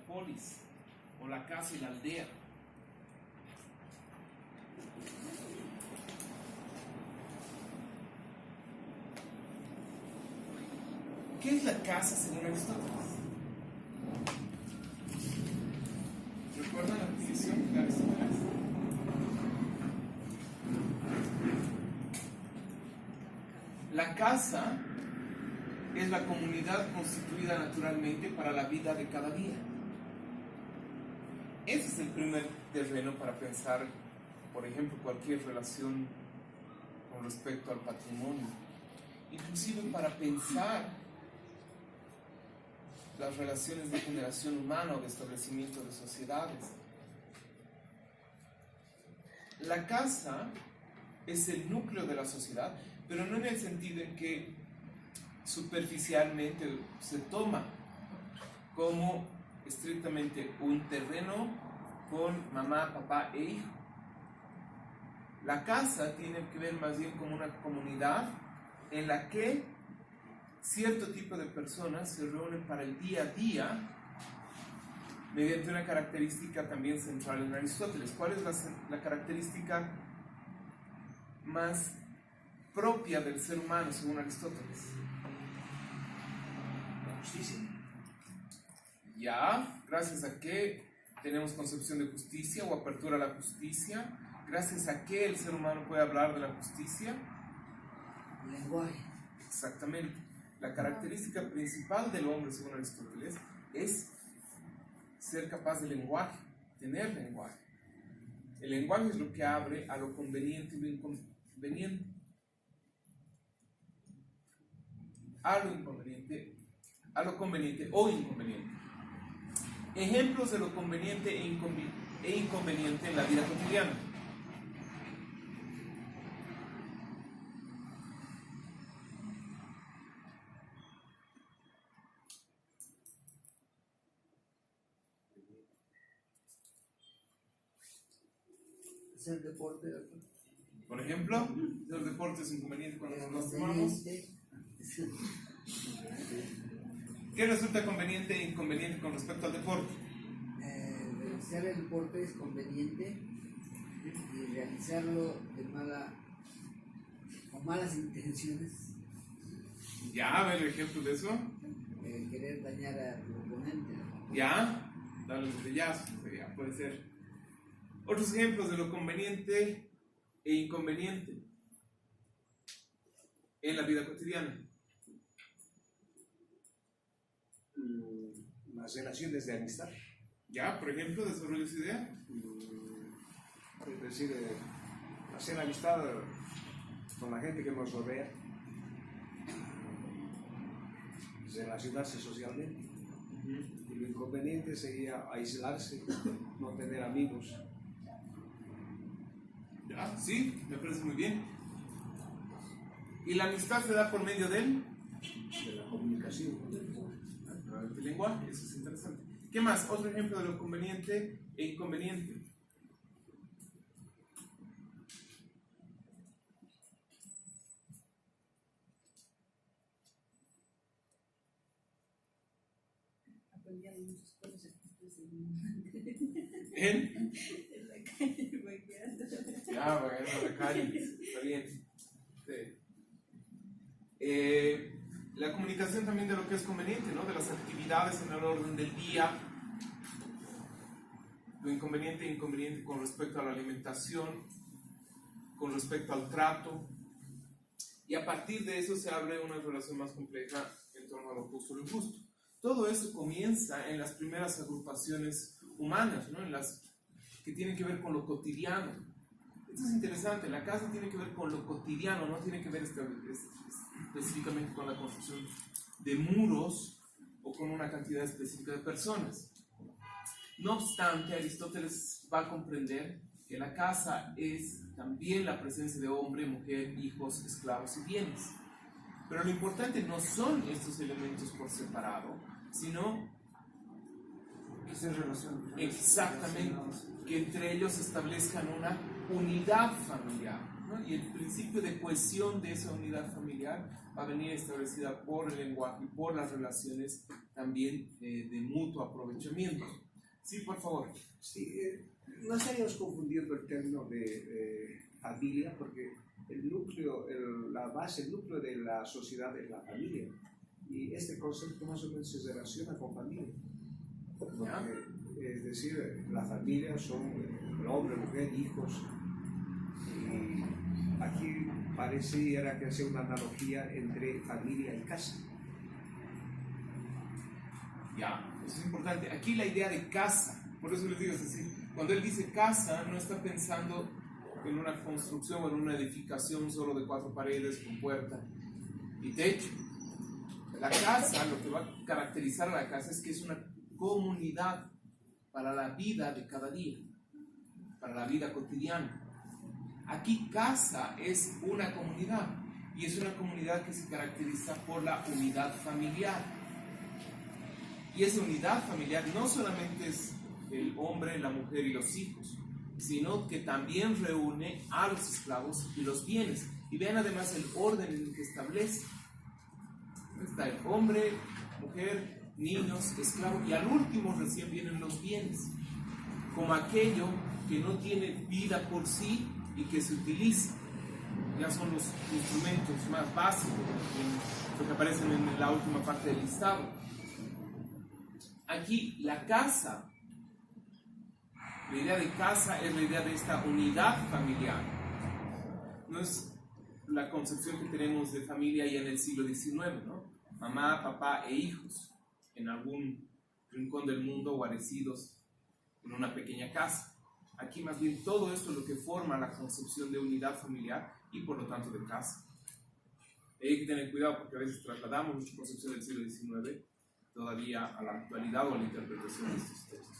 polis, o la casa y la aldea. ¿Qué es la casa según Aristóteles? ¿Recuerdan la definición de Aristóteles? La casa es la comunidad constituida naturalmente para la vida de cada día. Ese es el primer terreno para pensar, por ejemplo, cualquier relación con respecto al patrimonio. Inclusive para pensar las relaciones de generación humana o de establecimiento de sociedades. La casa es el núcleo de la sociedad, pero no en el sentido en que superficialmente se toma como estrictamente un terreno con mamá, papá e hijo. La casa tiene que ver más bien como una comunidad en la que cierto tipo de personas se reúnen para el día a día mediante una característica también central en Aristóteles. ¿Cuál es la característica más propia del ser humano según Aristóteles? La justicia. Ya, gracias a que tenemos concepción de justicia o apertura a la justicia, gracias a que el ser humano puede hablar de la justicia. Lenguaje. Exactamente. La característica principal del hombre según Aristóteles es ser capaz de lenguaje, tener lenguaje. El lenguaje es lo que abre a lo conveniente y lo inconveniente. A lo inconveniente, a lo conveniente o inconveniente. Ejemplos de lo conveniente e inconveniente en la vida cotidiana. Hacer deporte. Por ejemplo, los deportes inconvenientes cuando nos tomamos. ¿Qué resulta conveniente e inconveniente con respecto al deporte? Hacer el deporte es conveniente y realizarlo con malas intenciones. Ya, a ver ejemplos de eso. Querer dañar a tu oponente. Ya, darle un botellazo, ya puede ser. Otros ejemplos de lo conveniente e inconveniente en la vida cotidiana. Las relaciones de amistad. Ya, por ejemplo, desarrollo esa idea. Es decir, hacer amistad con la gente que nos rodea, relacionarse socialmente. Y lo inconveniente sería aislarse, no tener amigos. Ya, sí, me parece muy bien. ¿Y la amistad se da por medio de la comunicación? El lenguaje, eso es interesante. ¿Qué más? Otro ejemplo de lo conveniente e inconveniente. ¿En? En la calle, vaqueando. Ya, vaqueando en la calle, está bien. Sí. La comunicación también de lo que es conveniente, ¿no? De las actividades en el orden del día. Lo inconveniente e inconveniente con respecto a la alimentación, con respecto al trato. Y a partir de eso se abre una relación más compleja en torno a lo justo y lo injusto. Todo eso comienza en las primeras agrupaciones humanas, ¿no? En las que tienen que ver con lo cotidiano. Esto es interesante, la casa tiene que ver con lo cotidiano, no tiene que ver específicamente con la construcción de muros o con una cantidad específica de personas. No obstante, Aristóteles va a comprender que la casa es también la presencia de hombre, mujer, hijos, esclavos y bienes. Pero lo importante no son estos elementos por separado, sino Que se relacionan. exactamente, que entre ellos establezcan una unidad familiar, ¿no? Y el principio de cohesión de esa unidad familiar va a venir establecida por el lenguaje y por las relaciones también de mutuo aprovechamiento. Sí, por favor. Sí, no estaríamos confundiendo el término de familia, porque el núcleo, la base, el núcleo de la sociedad es la familia. Y este concepto más o menos se relaciona con familia. Es decir, la familia son el hombre, mujer, hijos. Y aquí pareciera que hace una analogía entre familia y casa. Ya, eso es importante. Aquí la idea de casa, por eso les digo, es decir, cuando él dice casa, no está pensando en una construcción o en una edificación solo de 4 paredes con puerta y techo. La casa, lo que va a caracterizar a la casa es que es una comunidad para la vida de cada día, para la vida cotidiana. Aquí casa es una comunidad, y es una comunidad que se caracteriza por la unidad familiar. Y esa unidad familiar no solamente es el hombre, la mujer y los hijos, sino que también reúne a los esclavos y los bienes. Y vean además el orden en el que establece. Está el hombre, mujer, niños, esclavos, y al último recién vienen los bienes, como aquello que no tiene vida por sí y que se utiliza. Ya son los instrumentos más básicos que aparecen en la última parte del listado. Aquí la casa, la idea de casa es la idea de esta unidad familiar. No es la concepción que tenemos de familia ya en el siglo XIX, ¿no? Mamá, papá e hijos en algún rincón del mundo guarecidos en una pequeña casa. Aquí más bien todo esto es lo que forma la concepción de unidad familiar y por lo tanto de casa. Hay que tener cuidado porque a veces trasladamos nuestra concepción del siglo XIX todavía a la actualidad o a la interpretación de estos textos.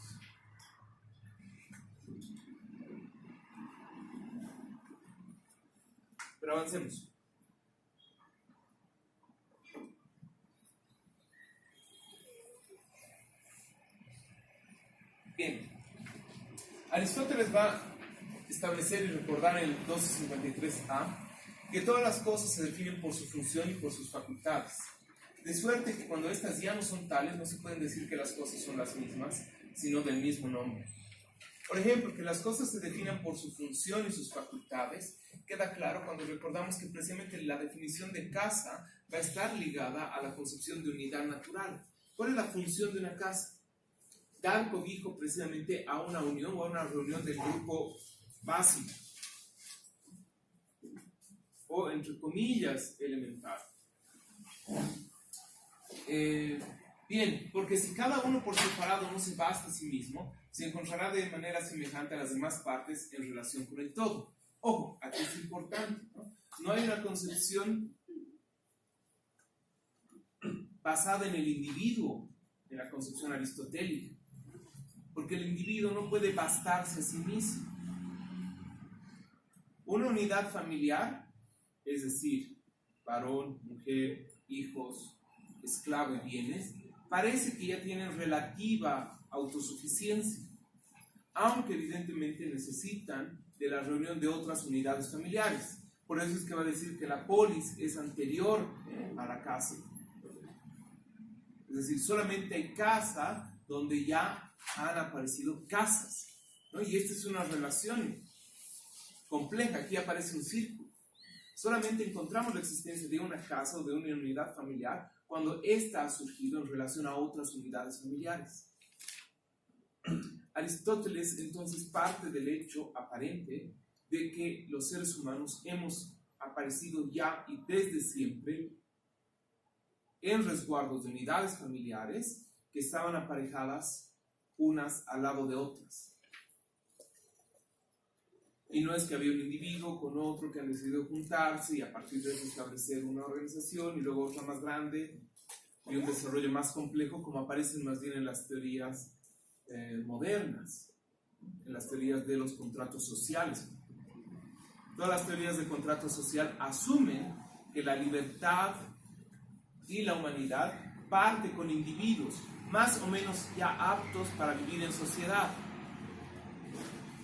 Pero avancemos. Bien, Aristóteles va a establecer y recordar en el 1253a que todas las cosas se definen por su función y por sus facultades, de suerte que cuando estas ya no son tales, no se pueden decir que las cosas son las mismas, sino del mismo nombre. Por ejemplo, que las cosas se definan por su función y sus facultades, queda claro cuando recordamos que precisamente la definición de casa va a estar ligada a la concepción de unidad natural. ¿Cuál es la función de una casa? Dar cobijo precisamente a una unión o a una reunión del grupo básico, o entre comillas elemental. Bien, porque si cada uno por separado no se basta a sí mismo, se encontrará de manera semejante a las demás partes en relación con el todo. Ojo, aquí es importante, ¿no? No hay una concepción basada en el individuo, en la concepción aristotélica, porque el individuo no puede bastarse a sí mismo. Una unidad familiar, es decir, varón, mujer, hijos, esclavo y bienes, parece que ya tienen relativa autosuficiencia, aunque evidentemente necesitan de la reunión de otras unidades familiares. Por eso es que va a decir que la polis es anterior a la casa. Es decir, solamente hay casa donde ya han aparecido casas, ¿no? Y esta es una relación compleja. Aquí aparece un círculo. Solamente encontramos la existencia de una casa o de una unidad familiar cuando ésta ha surgido en relación a otras unidades familiares. Aristóteles entonces parte del hecho aparente de que los seres humanos hemos aparecido ya y desde siempre en resguardos de unidades familiares que estaban aparejadas unas al lado de otras. Y no es que había un individuo con otro que han decidido juntarse y a partir de eso establecer una organización y luego otra más grande y un desarrollo más complejo, como aparecen más bien en las teorías modernas, en las teorías de los contratos sociales. Todas las teorías de contrato social asumen que la libertad y la humanidad parte con individuos más o menos ya aptos para vivir en sociedad,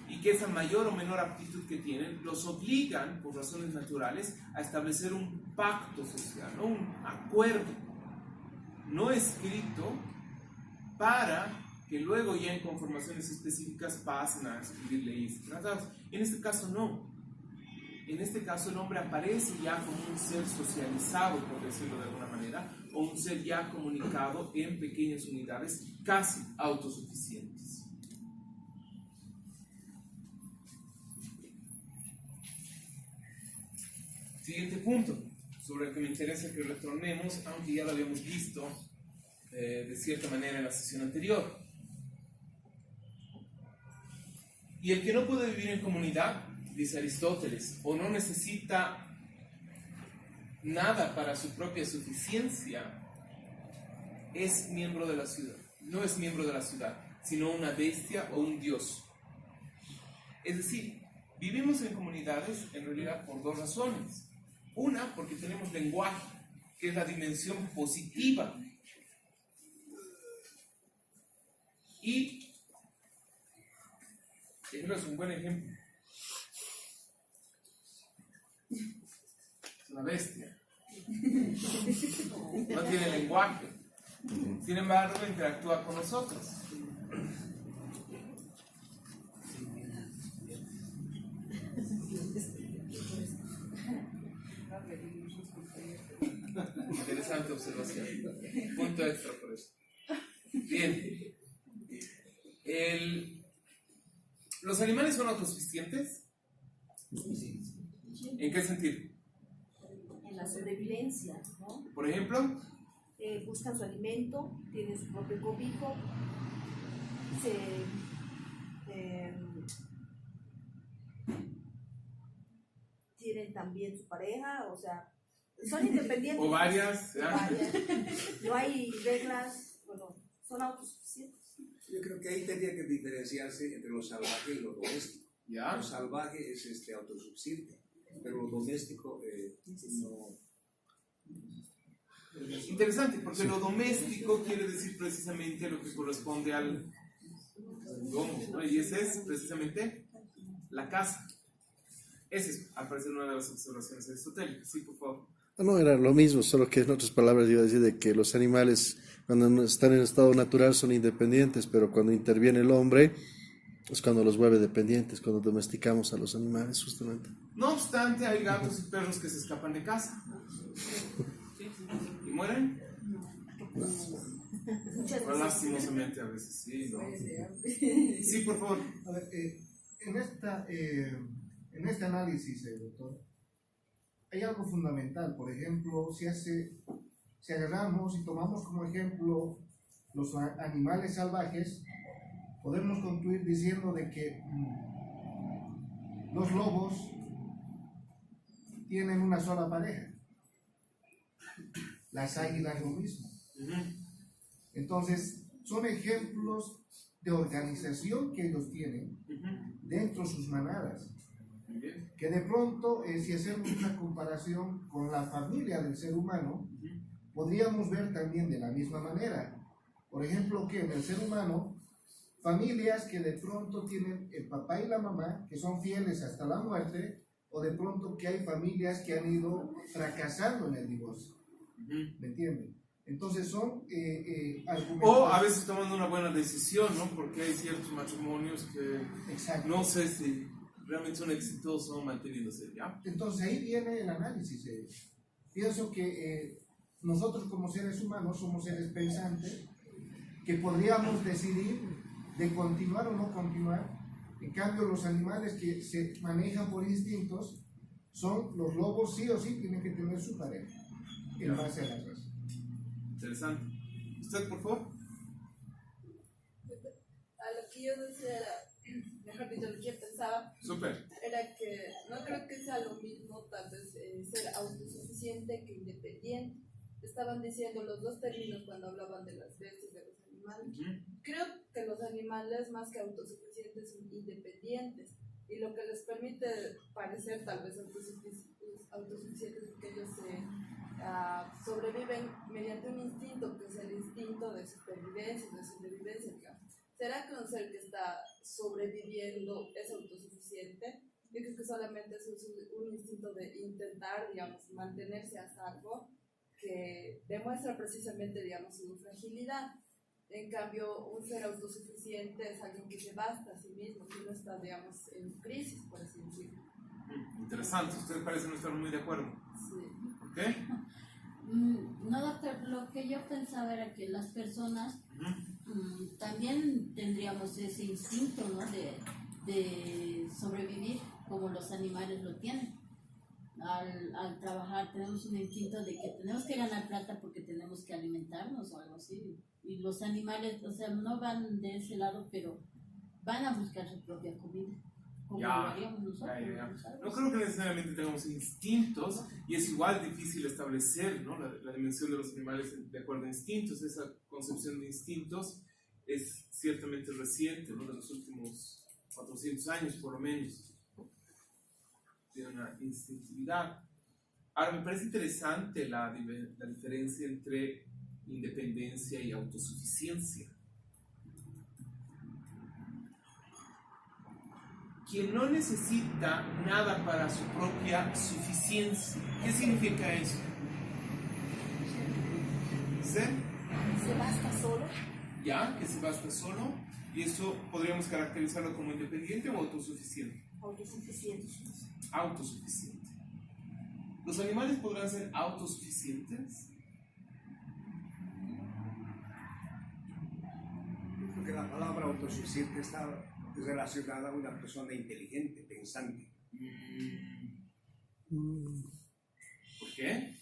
y que esa mayor o menor aptitud que tienen los obligan, por razones naturales, a establecer un pacto social, ¿no? Un acuerdo. no escrito para que luego ya en conformaciones específicas pasen a escribir leyes y tratados. En este caso no. En este caso el hombre aparece ya como un ser socializado, por decirlo de alguna manera, o un ser ya comunicado en pequeñas unidades casi autosuficientes. Siguiente punto, sobre el que me interesa que retornemos, aunque ya lo habíamos visto de cierta manera en la sesión anterior. Y el que no puede vivir en comunidad, dice Aristóteles, o no necesita nada para su propia suficiencia, es miembro de la ciudad. No es miembro de la ciudad, sino una bestia o un dios. Es decir, vivimos en comunidades en realidad por dos razones. Una, porque tenemos lenguaje, que es la dimensión positiva. Y ejemplo, es un buen ejemplo. Es una bestia. No tiene lenguaje. Sin embargo, interactúa con nosotros. Interesante observación. Punto extra por eso. Bien. ¿Los animales son autosuficientes? ¿En qué sentido? En la sobrevivencia, ¿no? Por ejemplo, Buscan su alimento, tienen su propio cobijo, tienen también su pareja, o sea, son independientes. o varias. Varias. No hay reglas, bueno, son autosuficientes. Yo creo que ahí tendría que diferenciarse entre lo salvaje y lo doméstico. ¿Ya? Lo salvaje es autosuficiente, pero lo doméstico no. Interesante, porque lo doméstico quiere decir precisamente lo que corresponde al domo, ¿no? Y ese es precisamente la casa. Esa es, al parecer, una de las observaciones aristotélicas. Sí, por favor. No, era lo mismo, solo que en otras palabras iba a decir de que los animales cuando están en estado natural son independientes, pero cuando interviene el hombre es cuando los vuelve dependientes, cuando domesticamos a los animales justamente. No obstante, hay gatos y perros que se escapan de casa y mueren. Pero lastimosamente a veces sí, ¿no? Sí, por favor. A ver, en este análisis, doctor, hay algo fundamental. Por ejemplo, si agarramos y tomamos como ejemplo los animales salvajes, podemos concluir diciendo de que los lobos tienen una sola pareja. Las águilas lo mismo. Entonces, son ejemplos de organización que ellos tienen dentro de sus manadas. Que de pronto, si hacemos una comparación con la familia del ser humano, podríamos ver también de la misma manera. Por ejemplo, que en el ser humano, familias que de pronto tienen el papá y la mamá, que son fieles hasta la muerte, o de pronto que hay familias que han ido fracasando en el divorcio. ¿Me entienden? Entonces son argumentos. O a veces tomando una buena decisión, ¿no? Porque hay ciertos matrimonios que Exacto. no sé si realmente son exitosos manteniéndose, ¿ya? Entonces ahí viene el análisis. Pienso que nosotros como seres humanos somos seres pensantes que podríamos decidir de continuar o no continuar. En cambio, los animales que se manejan por instintos son los lobos, sí o sí tienen que tener su pareja en base a la raza. Interesante. ¿Usted, por favor? A lo que yo decía era, mejor dicho, lo que yo pensaba Súper. era que no creo que sea lo mismo tal vez ser autosuficiente que independiente. Estaban diciendo los dos términos cuando hablaban de las bestias de los animales. Creo que los animales más que autosuficientes son independientes y lo que les permite parecer tal vez autosuficientes es que ellos sobreviven mediante un instinto que es el instinto de supervivencia, digamos. ¿Será que un ser que está sobreviviendo es autosuficiente? Yo creo que solamente es un instinto de intentar, digamos, mantenerse a salvo. que demuestra precisamente, digamos, su fragilidad. En cambio, un ser autosuficiente es alguien que se basta a sí mismo, que no está, digamos, en crisis, por así decirlo. Interesante, ustedes parecen no estar muy de acuerdo. Sí. ¿Por qué? No, doctor, lo que yo pensaba era que las personas también tendríamos ese instinto, ¿no? de sobrevivir como los animales lo tienen. Al trabajar tenemos un instinto de que tenemos que ganar plata porque tenemos que alimentarnos o algo así. Y los animales, o sea, no van de ese lado, pero van a buscar su propia comida. Como lo haríamos nosotros. Ya. No creo que necesariamente tengamos instintos, y es igual difícil establecer, ¿no? la dimensión de los animales de acuerdo a instintos. Esa concepción de instintos es ciertamente reciente, ¿no? De los últimos 400 años por lo menos. Tiene una instintividad. Ahora, me parece interesante la diferencia entre independencia y autosuficiencia. Quien no necesita nada para su propia suficiencia. ¿Qué significa eso? ¿Sí? ¿Se basta solo? ¿Ya? Que se basta solo. Y eso podríamos caracterizarlo como independiente o autosuficiente. Autosuficiente. Autosuficiente. ¿Los animales podrán ser autosuficientes? Porque la palabra autosuficiente está relacionada a una persona inteligente, pensante. ¿Por qué?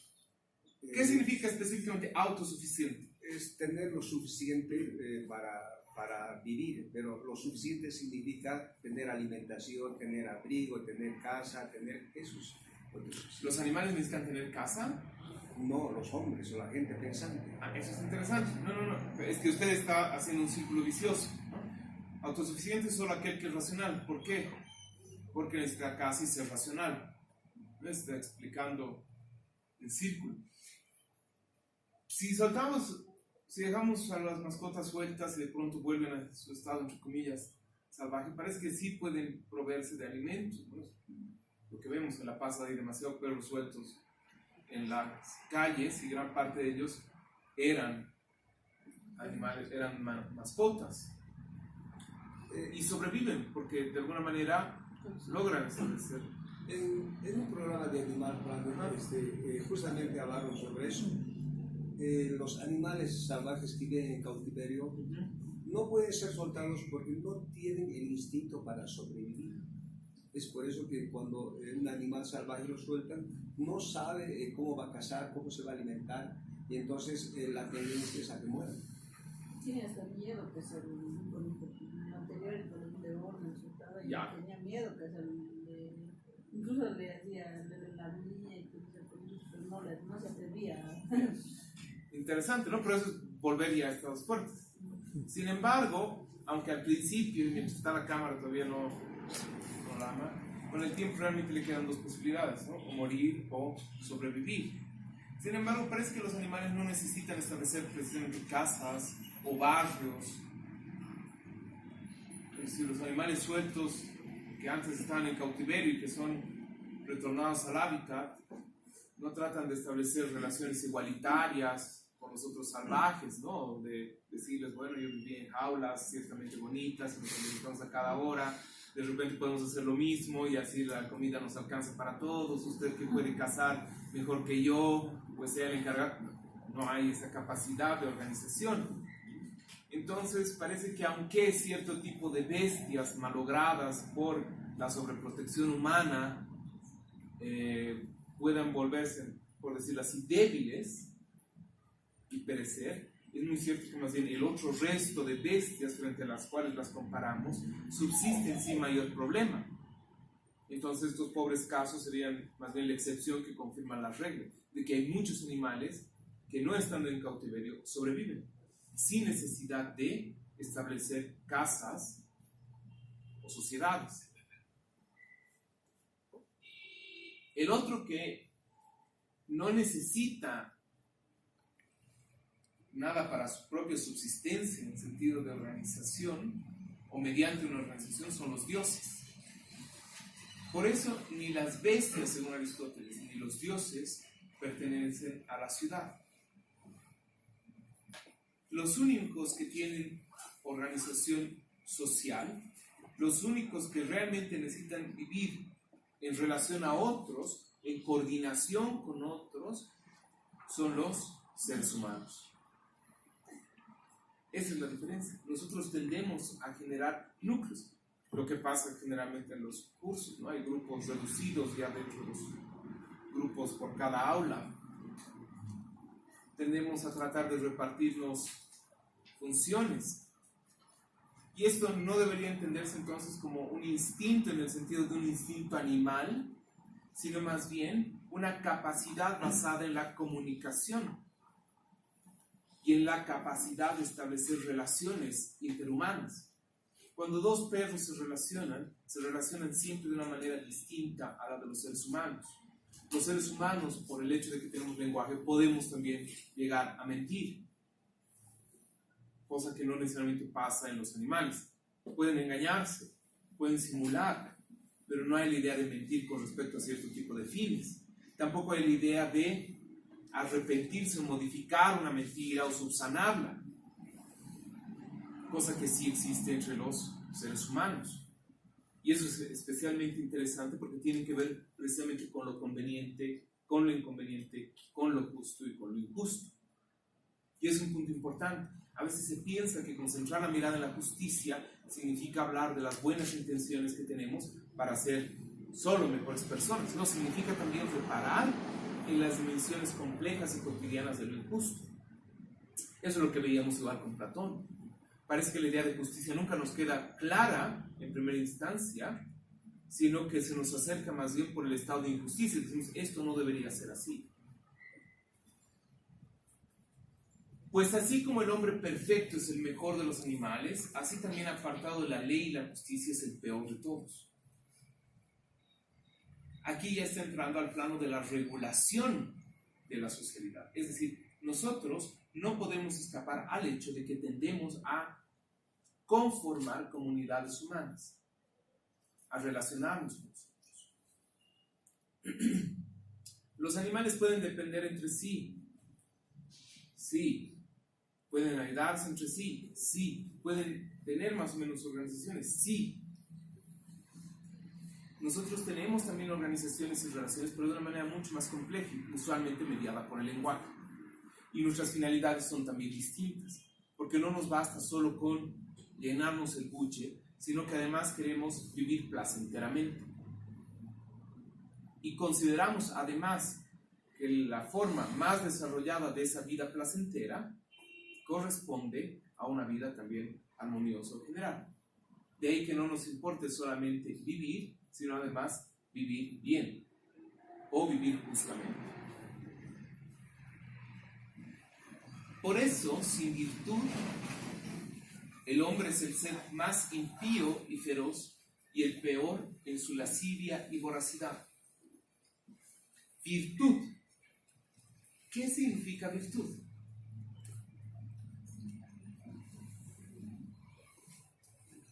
¿Qué significa específicamente autosuficiente? Es tener lo suficiente para vivir, pero lo suficiente significa tener alimentación, tener abrigo, tener casa, tener eso. ¿Los animales necesitan tener casa? No, los hombres o la gente pensante. Eso es interesante. No. Es que usted está haciendo un círculo vicioso, ¿no? Autosuficiente es solo aquel que es racional. ¿Por qué? Porque necesita casa y ser racional. ¿No? Está explicando el círculo. Si dejamos a las mascotas sueltas y de pronto vuelven a su estado, entre comillas, salvaje, parece que sí pueden proveerse de alimentos, ¿no? Lo que vemos en La Paz hay demasiados perros sueltos en las calles y gran parte de ellos eran animales, eran mascotas. Y sobreviven porque de alguna manera logran establecer. En un programa de Animal Planet justamente hablaron sobre eso. Los animales salvajes que viven en cautiverio no pueden ser soltados porque no tienen el instinto para sobrevivir. Es por eso que cuando un animal salvaje lo sueltan, no sabe cómo va a cazar, cómo se va a alimentar, y entonces la tendencia es a que mueran. Tiene hasta miedo que es el anterior, el león, el soltado, y tenía miedo que es incluso le hacía la niña y pero no se atrevía. Interesante, ¿no? Pero eso es volver ya a estados fuertes. Sin embargo, aunque al principio, mientras está la cámara todavía no la ama, con el tiempo realmente le quedan dos posibilidades, ¿no? O morir o sobrevivir. Sin embargo, parece que los animales no necesitan establecer precisamente casas o barrios. Es decir, los animales sueltos que antes estaban en cautiverio y que son retornados al hábitat, no tratan de establecer relaciones igualitarias con los otros salvajes, ¿no? De decirles, bueno, yo viví en jaulas ciertamente bonitas y nos alimentamos a cada hora, de repente podemos hacer lo mismo y así la comida nos alcanza para todos, usted que puede cazar mejor que yo, pues sea el encargado. No hay esa capacidad de organización. Entonces parece que aunque cierto tipo de bestias malogradas por la sobreprotección humana puedan volverse, por decirlo así, débiles y perecer, es muy cierto que más bien el otro resto de bestias frente a las cuales las comparamos subsisten sin mayor problema. Entonces estos pobres casos serían más bien la excepción que confirman la regla, de que hay muchos animales que no estando en cautiverio sobreviven sin necesidad de establecer casas o sociedades. El otro que no necesita nada para su propia subsistencia en sentido de organización o mediante una organización son los dioses. Por eso ni las bestias, según Aristóteles, ni los dioses pertenecen a la ciudad. Los únicos que tienen organización social, los únicos que realmente necesitan vivir en relación a otros, en coordinación con otros, son los seres humanos. Esa es la diferencia. Nosotros tendemos a generar núcleos. Lo que pasa generalmente en los cursos, ¿no? Hay grupos reducidos ya dentro de los grupos por cada aula. Tendemos a tratar de repartirnos funciones. Y esto no debería entenderse entonces como un instinto en el sentido de un instinto animal, sino más bien una capacidad basada en la comunicación y en la capacidad de establecer relaciones interhumanas. Cuando dos perros se relacionan siempre de una manera distinta a la de los seres humanos. Los seres humanos, por el hecho de que tenemos lenguaje, podemos también llegar a mentir, cosa que no necesariamente pasa en los animales. Pueden engañarse, pueden simular, pero no hay la idea de mentir con respecto a cierto tipo de fines. Tampoco hay la idea de arrepentirse o modificar una mentira o subsanarla, cosa que sí existe entre los seres humanos. Y eso es especialmente interesante porque tiene que ver precisamente con lo conveniente, con lo inconveniente, con lo justo y con lo injusto. Y es un punto importante. A veces se piensa que concentrar la mirada en la justicia significa hablar de las buenas intenciones que tenemos para ser solo mejores personas. No, significa también reparar en las dimensiones complejas y cotidianas de lo injusto. Eso es lo que veíamos igual con Platón. Parece que la idea de justicia nunca nos queda clara en primera instancia, sino que se nos acerca más bien por el estado de injusticia. Decimos, esto no debería ser así. Pues así como el hombre perfecto es el mejor de los animales, así también apartado de la ley y la justicia es el peor de todos. Aquí ya está entrando al plano de la regulación de la socialidad. Es decir, nosotros no podemos escapar al hecho de que tendemos a conformar comunidades humanas, a relacionarnos con nosotros. Los animales pueden depender entre sí. Sí. ¿Pueden ayudarse entre sí? Sí. ¿Pueden tener más o menos organizaciones? Sí. Nosotros tenemos también organizaciones y relaciones, pero de una manera mucho más compleja, usualmente mediada por el lenguaje. Y nuestras finalidades son también distintas, porque no nos basta solo con llenarnos el buche, sino que además queremos vivir placenteramente. Y consideramos además que la forma más desarrollada de esa vida placentera corresponde a una vida también armoniosa o general. De ahí que no nos importe solamente vivir, sino además vivir bien o vivir justamente. Por eso, sin virtud, el hombre es el ser más impío y feroz y el peor en su lascivia y voracidad. Virtud. ¿Qué significa virtud?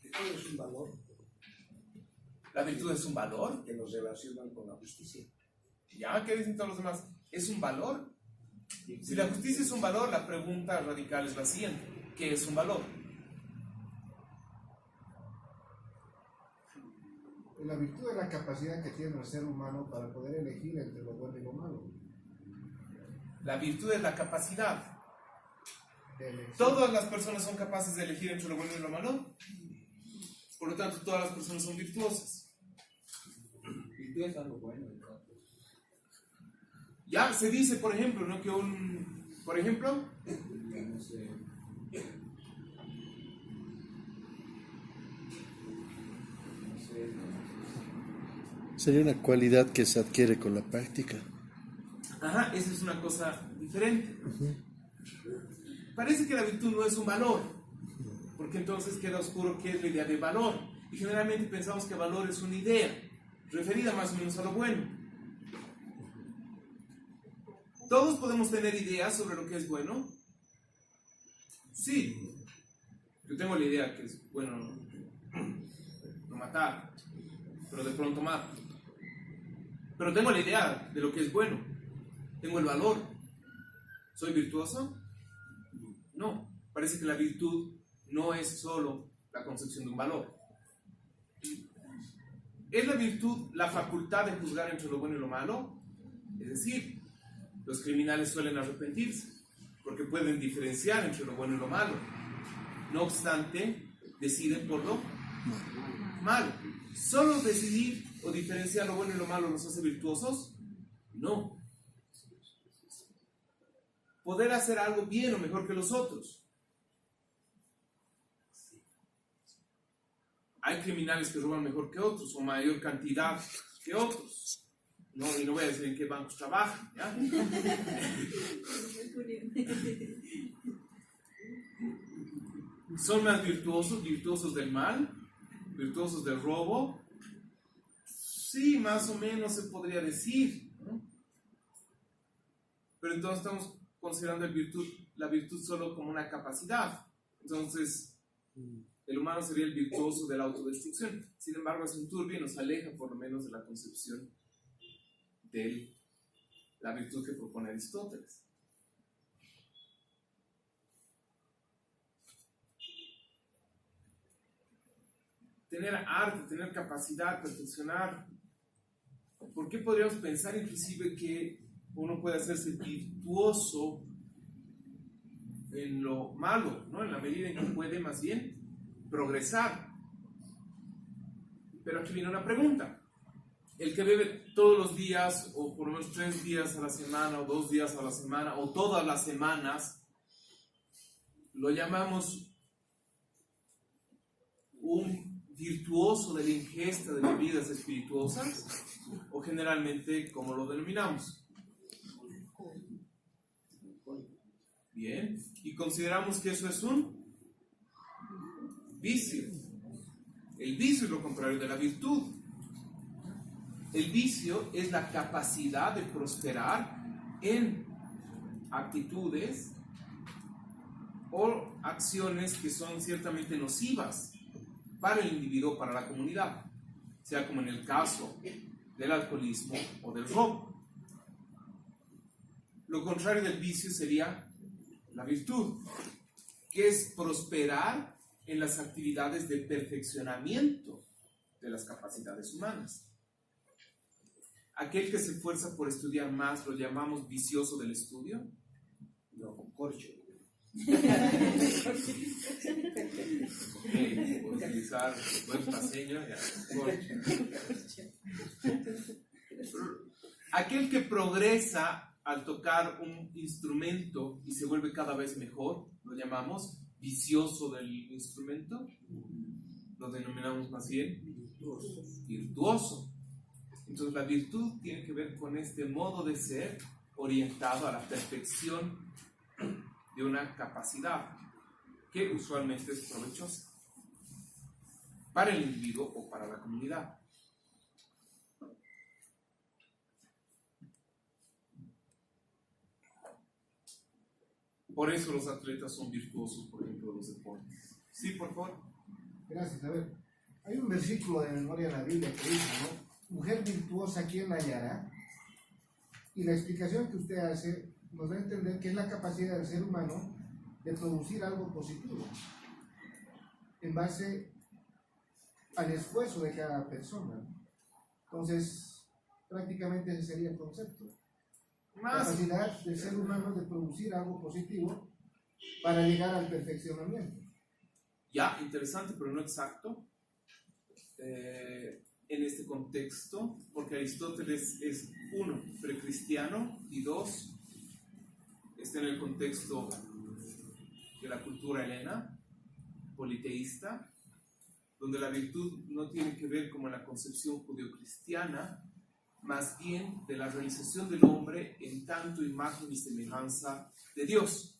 Virtud es un valor. ¿La virtud es un valor? Que nos relacionan con la justicia. ¿Ya? ¿Qué dicen todos los demás? ¿Es un valor? Si la justicia es un valor, la pregunta radical es la siguiente. ¿Qué es un valor? La virtud es la capacidad que tiene el ser humano para poder elegir entre lo bueno y lo malo. La virtud es la capacidad. De elegir. ¿Todas las personas son capaces de elegir entre lo bueno y lo malo? Por lo tanto, todas las personas son virtuosas. Virtud es algo bueno, entonces. Ya se dice, por ejemplo, ¿no? Que por ejemplo, No sé. Sería una cualidad que se adquiere con la práctica. ajá, esa es una cosa diferente. Parece que la virtud no es un valor, porque entonces queda oscuro qué es la idea de valor. Y generalmente pensamos que valor es una idea, referida más o menos a lo bueno. ¿Todos podemos tener ideas sobre lo que es bueno? Sí. Yo tengo la idea que es bueno no matar, pero de pronto mato. Pero tengo la idea de lo que es bueno. Tengo el valor. ¿Soy virtuoso? No. Parece que la virtud no es solo la concepción de un valor. ¿Es la virtud la facultad de juzgar entre lo bueno y lo malo? Es decir, los criminales suelen arrepentirse porque pueden diferenciar entre lo bueno y lo malo. No obstante, deciden por lo malo. ¿Solo decidir o diferenciar lo bueno y lo malo nos hace virtuosos? No. Poder hacer algo bien o mejor que los otros. Hay criminales que roban mejor que otros o mayor cantidad que otros. No, y no voy a decir en qué bancos trabajan, ¿ya? ¿Son más virtuosos? ¿Virtuosos del mal? ¿Virtuosos del robo? Sí, más o menos se podría decir, ¿no? Pero entonces estamos considerando la virtud solo como una capacidad. Entonces, el humano sería el virtuoso de la autodestrucción. Sin embargo, es un turbio y nos aleja por lo menos de la concepción de la virtud que propone Aristóteles. Tener arte, tener capacidad, perfeccionar. ¿Por qué podríamos pensar inclusive que uno puede hacerse virtuoso en lo malo, ¿no? En la medida en que puede más bien progresar? Pero aquí viene una pregunta. El que bebe todos los días, o por lo menos 3 días a la semana, o 2 días a la semana, o todas las semanas, ¿lo llamamos un virtuoso de la ingesta de bebidas espirituosas? ¿O generalmente cómo lo denominamos? Bien, y consideramos que eso es un vicio. El vicio es lo contrario de la virtud. El vicio es la capacidad de prosperar en actitudes o acciones que son ciertamente nocivas para el individuo o para la comunidad, sea como en el caso del alcoholismo o del robo. Lo contrario del vicio sería la virtud, que es prosperar en las actividades de perfeccionamiento de las capacidades humanas. Aquel que se esfuerza por estudiar más, ¿lo llamamos vicioso del estudio? No, corcho. Por utilizar buen paseño, ya, corcho. Aquel que progresa al tocar un instrumento y se vuelve cada vez mejor, ¿lo llamamos vicioso del instrumento? Lo denominamos más bien virtuoso. Entonces la virtud tiene que ver con este modo de ser orientado a la perfección de una capacidad que usualmente es provechosa para el individuo o para la comunidad. Por eso los atletas son virtuosos, por ejemplo, de los deportes. Sí, por favor. Gracias. A ver, hay un versículo de memoria en la Biblia que dice, ¿no? Mujer virtuosa, ¿quién la hallará? Y la explicación que usted hace nos da a entender que es la capacidad del ser humano de producir algo positivo en base al esfuerzo de cada persona. Entonces, prácticamente ese sería el concepto. Capacidad del ser humano de producir algo positivo para llegar al perfeccionamiento. Ya, interesante, pero no exacto. En este contexto, porque Aristóteles es, 1, precristiano, y 2, está en el contexto de la cultura helena, politeísta, donde la virtud no tiene que ver como en la concepción judeocristiana, más bien de la realización del hombre en tanto imagen y semejanza de Dios.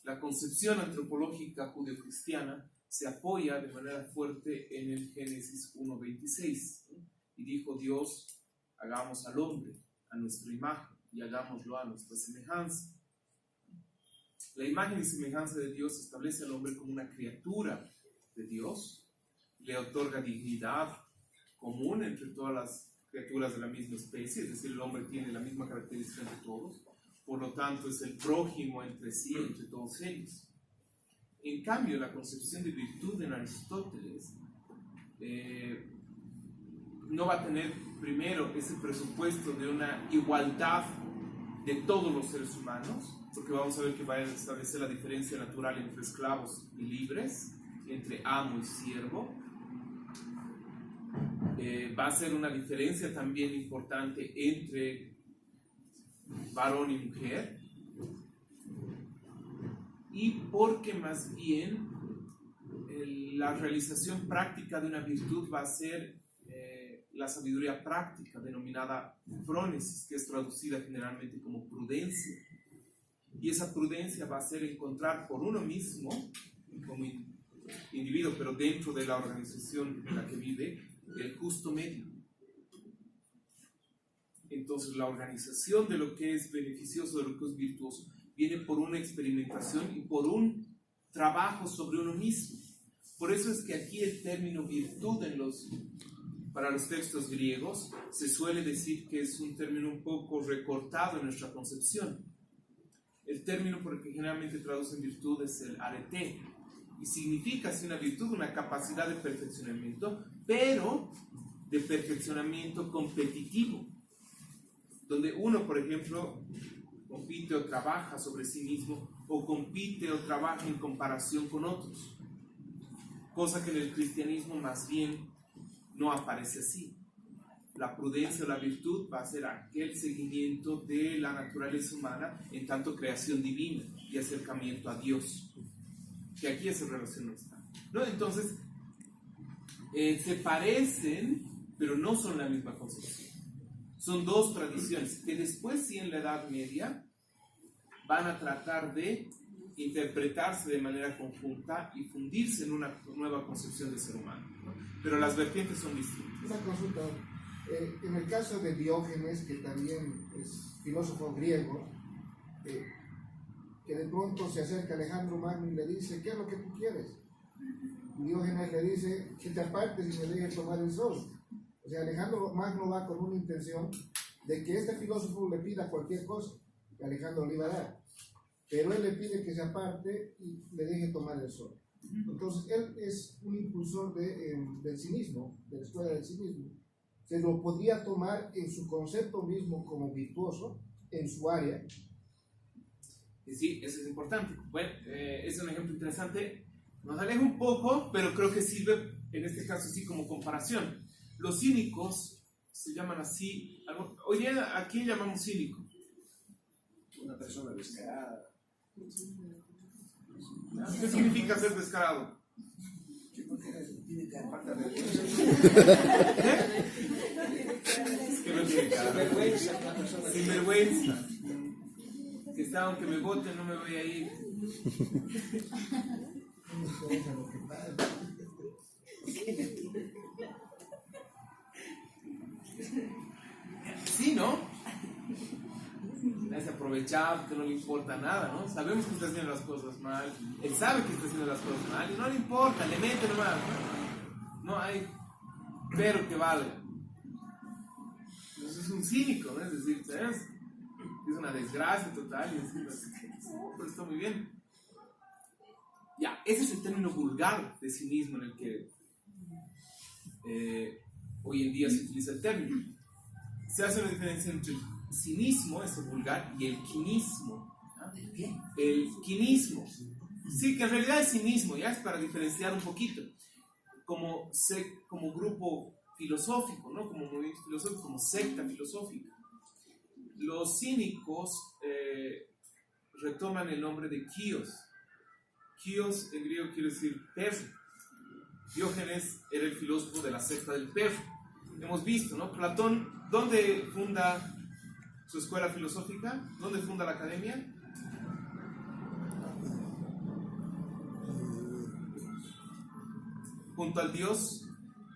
La concepción antropológica judeocristiana se apoya de manera fuerte en el Génesis 1:26, y dijo Dios: hagamos al hombre a nuestra imagen y hagámoslo a nuestra semejanza. La imagen y semejanza de Dios establece al hombre como una criatura de Dios, le otorga dignidad común entre todas las criaturas de la misma especie, es decir, el hombre tiene la misma característica entre todos, por lo tanto es el prójimo entre sí, entre todos ellos. En cambio, la concepción de virtud en Aristóteles no va a tener primero ese presupuesto de una igualdad de todos los seres humanos, porque vamos a ver que va a establecer la diferencia natural entre esclavos y libres, entre amo y siervo. Va a ser una diferencia también importante entre varón y mujer, y porque más bien la realización práctica de una virtud va a ser la sabiduría práctica, denominada phronesis, que es traducida generalmente como prudencia. Y esa prudencia va a ser encontrar por uno mismo, como individuo, pero dentro de la organización en la que vive, el justo medio. Entonces, la organización de lo que es beneficioso, de lo que es virtuoso, viene por una experimentación y por un trabajo sobre uno mismo. Por eso es que aquí el término virtud para los textos griegos se suele decir que es un término un poco recortado en nuestra concepción. El término por el que generalmente traducen virtud es el arete, y significa así una virtud, una capacidad de perfeccionamiento, pero de perfeccionamiento competitivo, donde uno, por ejemplo, compite o trabaja sobre sí mismo, o compite o trabaja en comparación con otros, cosa que en el cristianismo más bien no aparece así. La prudencia o la virtud va a ser aquel seguimiento de la naturaleza humana en tanto creación divina y acercamiento a Dios, que aquí esa relación no está, ¿no? Entonces, se parecen, pero no son la misma concepción. Son dos tradiciones que después, sí, en la Edad Media, van a tratar de interpretarse de manera conjunta y fundirse en una nueva concepción de ser humano, ¿no? Pero las vertientes son distintas. Una consulta. En el caso de Diógenes, que también es filósofo griego, que de pronto se acerca a Alejandro Magno y le dice, ¿qué es lo que tú quieres? Y Diógenes le dice, que te apartes y me dejes tomar el sol. O sea, Alejandro Magno va con una intención de que este filósofo le pida cualquier cosa, que Alejandro le iba a dar. Pero él le pide que se aparte y le deje tomar el sol. Entonces, él es un impulsor del cinismo, de la escuela del cinismo. Se lo podría tomar en su concepto mismo como virtuoso, en su área. Sí, eso es importante. Bueno, es un ejemplo interesante. Nos aleja un poco, pero creo que sirve, en este caso sí, como comparación. Los cínicos se llaman así. Hoy día, ¿a quién llamamos cínico? Una persona descarada. ¿Qué significa ser descarado? Sinvergüenza. Que está, aunque me voten, no me voy a ir. Sí, ¿no? Es aprovechado, que no le importa nada, ¿no? Sabemos que está haciendo las cosas mal, él sabe que está haciendo las cosas mal y no le importa, le mete nomás, ¿no? No hay pero que valga. Entonces es un cínico, ¿no? Es decir, ¿sabes? Es una desgracia total y decir, no, pero está muy bien. Ya, ese es el término vulgar de cinismo en el que hoy en día se utiliza el término. Se hace una diferencia entre el cinismo, ese vulgar, y el quinismo. El quinismo. Sí, que en realidad es cinismo, ya es para diferenciar un poquito. Como grupo filosófico, ¿no? Como movimiento filosófico, como secta filosófica. Los cínicos retoman el nombre de Kios. Kios en griego quiere decir perro. Diógenes era el filósofo de la secta del perro. Hemos visto, ¿no? Platón, ¿dónde funda su escuela filosófica? ¿Dónde funda la academia? Junto al dios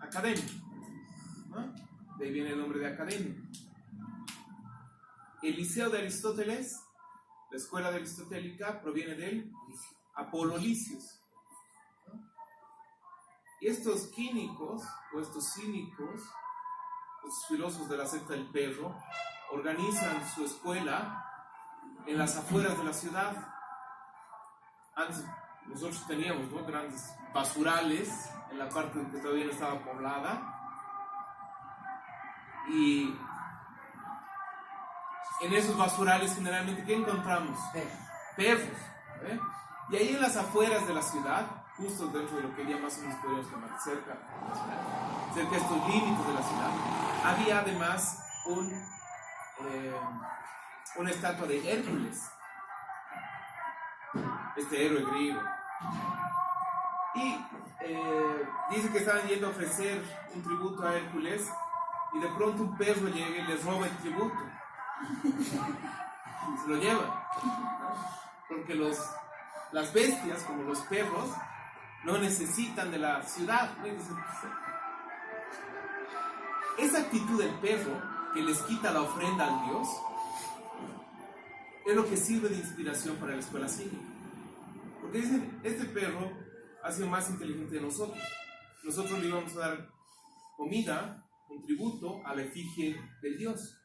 academia, ¿no? De ahí viene el nombre de academia. El liceo de Aristóteles, la escuela aristotélica, proviene del Apolo Licios. Y estos quínicos, o estos cínicos, los filósofos de la secta del perro, organizan su escuela en las afueras de la ciudad. Antes nosotros teníamos, ¿no?, grandes basurales en la parte que todavía no estaba poblada, y en esos basurales generalmente, ¿qué encontramos? Perros. ¿Eh? Y ahí en las afueras de la ciudad, justo dentro de lo que ya más o menos podríamos llamar cerca de estos límites de la ciudad, había además una estatua de Hércules, este héroe griego. Y dice que estaban yendo a ofrecer un tributo a Hércules, y de pronto un perro llega y les roba el tributo. Y se lo lleva. Porque las bestias, como los perros, no necesitan de la ciudad. Esa actitud del perro que les quita la ofrenda al Dios es lo que sirve de inspiración para la escuela cínica. Porque dicen, este perro ha sido más inteligente de nosotros. Nosotros le íbamos a dar comida, un tributo a la efigie del Dios,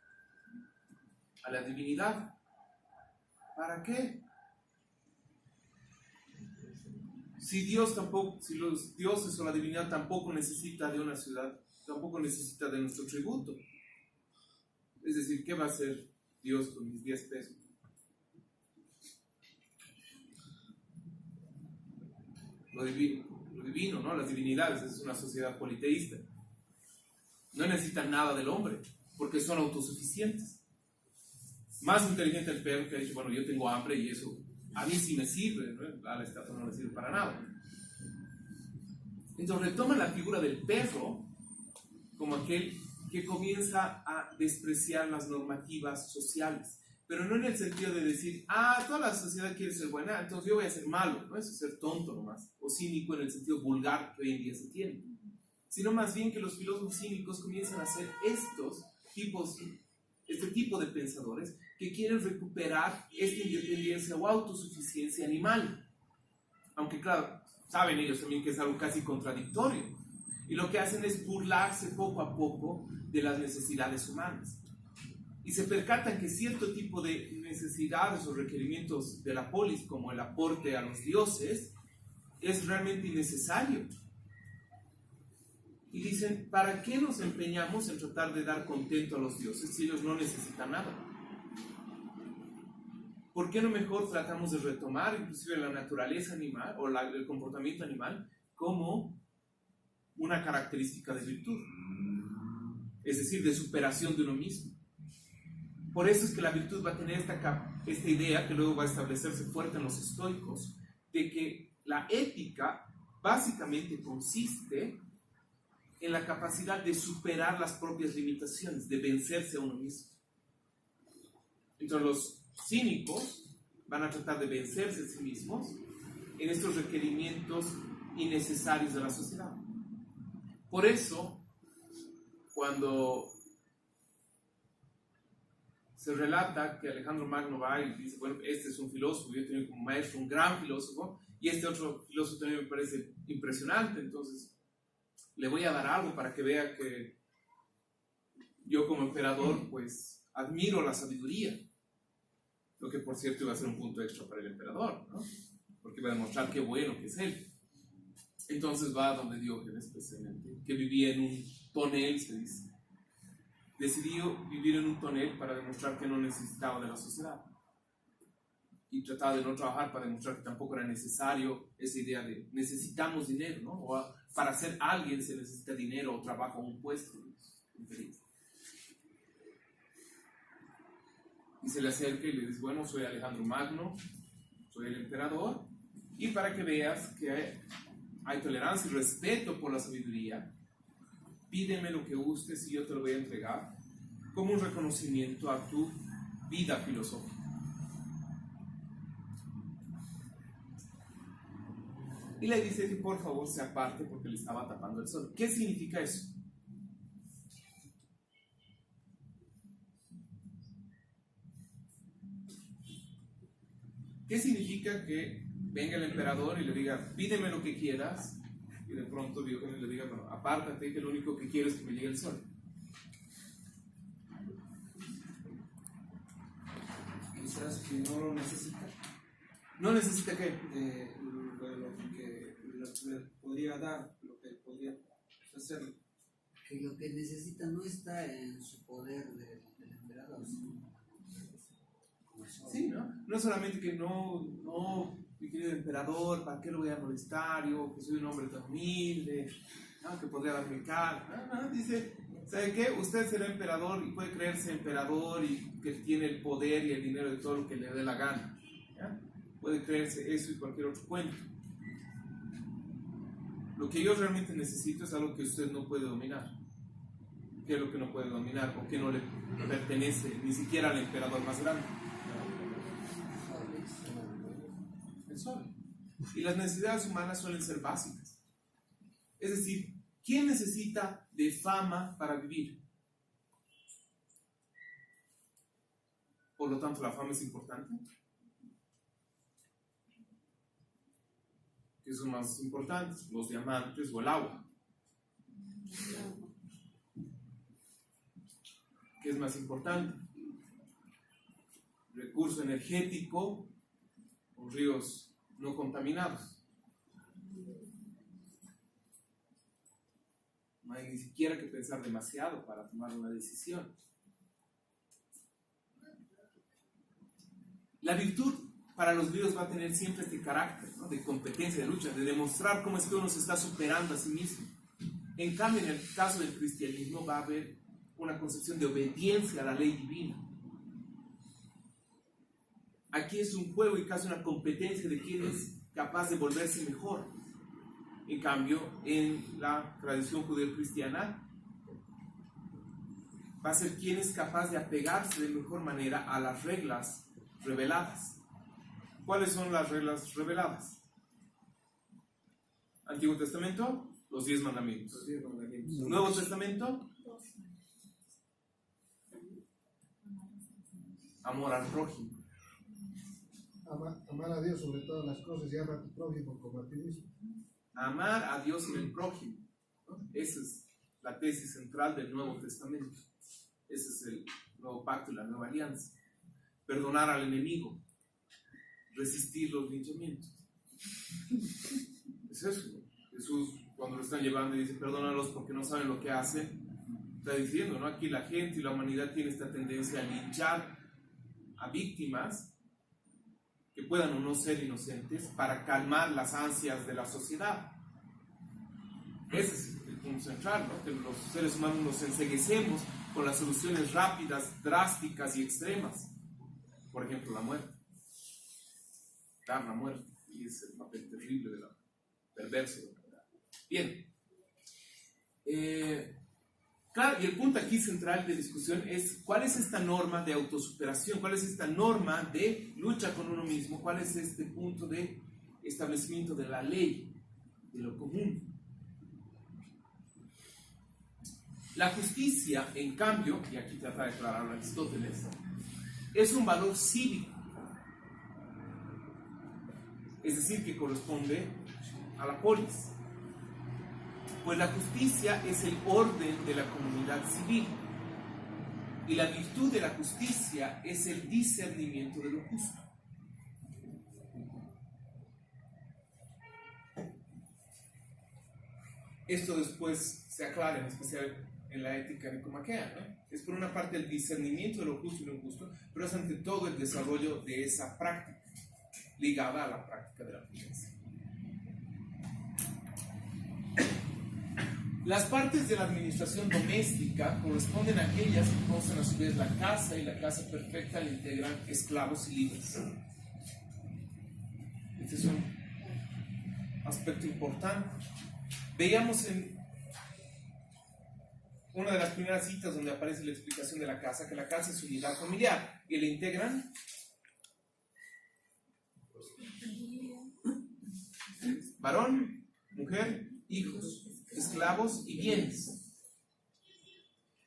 a la divinidad. ¿Para qué? Si los dioses o la divinidad tampoco necesita de una ciudad, tampoco necesita de nuestro tributo. Es decir, ¿qué va a hacer Dios con mis 10 pesos? Lo divino, ¿no? Las divinidades, es una sociedad politeísta. No necesitan nada del hombre, porque son autosuficientes. Más inteligente el perro que ha dicho, bueno, yo tengo hambre y eso a mí sí me sirve, ¿no? A la estatua no le sirve para nada. Entonces retoma la figura del perro como aquel que comienza a despreciar las normativas sociales, pero no en el sentido de decir, toda la sociedad quiere ser buena, entonces yo voy a ser malo, ¿no? Eso es ser tonto nomás, o cínico en el sentido vulgar que hoy en día se tiene, sino más bien que los filósofos cínicos comienzan a ser este tipo de pensadores que quieren recuperar esta independencia o autosuficiencia animal, aunque claro, saben ellos también que es algo casi contradictorio, y lo que hacen es burlarse poco a poco de las necesidades humanas, y se percatan que cierto tipo de necesidades o requerimientos de la polis, como el aporte a los dioses, es realmente innecesario. Y dicen, ¿para qué nos empeñamos en tratar de dar contento a los dioses si ellos no necesitan nada? ¿Por qué no mejor tratamos de retomar inclusive la naturaleza animal o el comportamiento animal como una característica de virtud? Es decir, de superación de uno mismo. Por eso es que la virtud va a tener esta idea que luego va a establecerse fuerte en los estoicos, de que la ética básicamente consiste en la capacidad de superar las propias limitaciones, de vencerse a uno mismo. Entonces los cínicos van a tratar de vencerse a sí mismos en estos requerimientos innecesarios de la sociedad. Por eso, cuando se relata que Alejandro Magno va y dice, bueno, este es un filósofo, yo he tenido como maestro un gran filósofo, y este otro filósofo también me parece impresionante, entonces le voy a dar algo para que vea que yo como emperador pues admiro la sabiduría, lo que por cierto iba a ser un punto extra para el emperador, ¿no? Porque va a demostrar qué bueno que es él. Entonces va donde Diógenes, precisamente, que vivía en un tonel, se dice. Decidió vivir en un tonel para demostrar que no necesitaba de la sociedad, y trataba de no trabajar para demostrar que tampoco era necesario esa idea de necesitamos dinero, ¿no? O para ser alguien se necesita dinero o trabajo o un puesto. Y se le acerca y le dice, bueno, soy Alejandro Magno, soy el emperador, y para que veas que hay tolerancia y respeto por la sabiduría, pídeme lo que gustes y yo te lo voy a entregar como un reconocimiento a tu vida filosófica. Y le dice que por favor se aparte porque le estaba tapando el sol. ¿Qué significa eso? ¿Qué significa que venga el emperador y le diga, pídeme lo que quieras, y de pronto Diógenes le diga, bueno, apártate que lo único que quiero es que me llegue el sol? quizás que no lo necesita. ¿No necesita qué? De lo que le podría dar, lo que podría hacer. Que lo que necesita no está en su poder del emperador, sino Sí, ¿no? No solamente que no, mi querido emperador, ¿para qué lo voy a molestar? Yo que soy un hombre tan humilde, ¿no? Que podría darme cara. No, dice, ¿sabe qué? Usted será emperador y puede creerse emperador y que tiene el poder y el dinero de todo lo que le dé la gana. ¿Ya? Puede creerse eso y cualquier otro cuento. Lo que yo realmente necesito es algo que usted no puede dominar. ¿Qué es lo que no puede dominar o que no le pertenece ni siquiera al emperador más grande? El sol. Y las necesidades humanas suelen ser básicas. Es decir, ¿quién necesita de fama para vivir? Por lo tanto, la fama es importante. ¿Qué son más importantes? ¿Los diamantes o el agua? ¿Qué es más importante? ¿Recurso energético o ríos no contaminados? No hay ni siquiera que pensar demasiado para tomar una decisión. La virtud para los griegos va a tener siempre este carácter, ¿no? De competencia, de lucha, de demostrar cómo es que uno se está superando a sí mismo. En cambio, en el caso del cristianismo va a haber una concepción de obediencia a la ley divina. Aquí es un juego y casi una competencia de quién es capaz de volverse mejor. En cambio, en la tradición judeo-cristiana va a ser quién es capaz de apegarse de mejor manera a las reglas reveladas. ¿Cuáles son las reglas reveladas? Antiguo Testamento, los 10 mandamientos. Nuevo Testamento, amor al prójimo. Amar a Dios sobre todas las cosas y amar a tu prójimo como a ti mismo. Amar a Dios y al prójimo, ¿no? Esa es la tesis central del Nuevo Testamento. Ese es el nuevo pacto y la nueva alianza. Perdonar al enemigo, resistir los linchamientos. Es eso. Jesús, cuando lo están llevando y dice perdónalos porque no saben lo que hacen, está diciendo, ¿no? Aquí la gente y la humanidad tiene esta tendencia a linchar a víctimas que puedan o no ser inocentes para calmar las ansias de la sociedad. Ese es el punto central, ¿no? Que los seres humanos nos enceguecemos con las soluciones rápidas, drásticas y extremas. Por ejemplo, la muerte. Dar la muerte. Y es el papel terrible de la perverso de la verdad. Bien. Claro, y el punto aquí central de discusión es cuál es esta norma de autosuperación, cuál es esta norma de lucha con uno mismo, cuál es este punto de establecimiento de la ley, de lo común. La justicia, en cambio, y aquí trata de aclarar Aristóteles, es un valor cívico, es decir, que corresponde a la polis. Pues la justicia es el orden de la comunidad civil y la virtud de la justicia es el discernimiento de lo justo. Esto después se aclara, en especial en la ética nicomaquea, ¿no? Es por una parte el discernimiento de lo justo y lo injusto, pero es ante todo el desarrollo de esa práctica ligada a la práctica de la prudencia. Las partes de la administración doméstica corresponden a aquellas que conocen a su vez la casa, y la casa perfecta la integran esclavos y libres. Este es un aspecto importante. Veíamos en una de las primeras citas donde aparece la explicación de la casa, que la casa es unidad familiar y la integran varón, mujer, hijos, esclavos y bienes.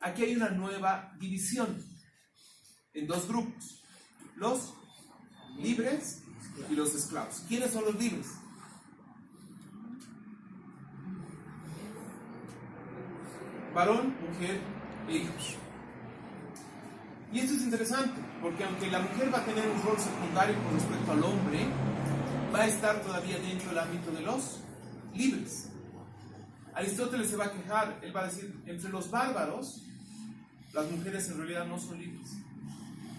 Aquí hay una nueva división en dos grupos: los libres y los esclavos. ¿Quiénes son los libres? Varón, mujer e hijos. Y esto es interesante, porque aunque la mujer va a tener un rol secundario con respecto al hombre, va a estar todavía dentro del ámbito de los libres. Aristóteles se va a quejar, él va a decir, entre los bárbaros, las mujeres en realidad no son libres.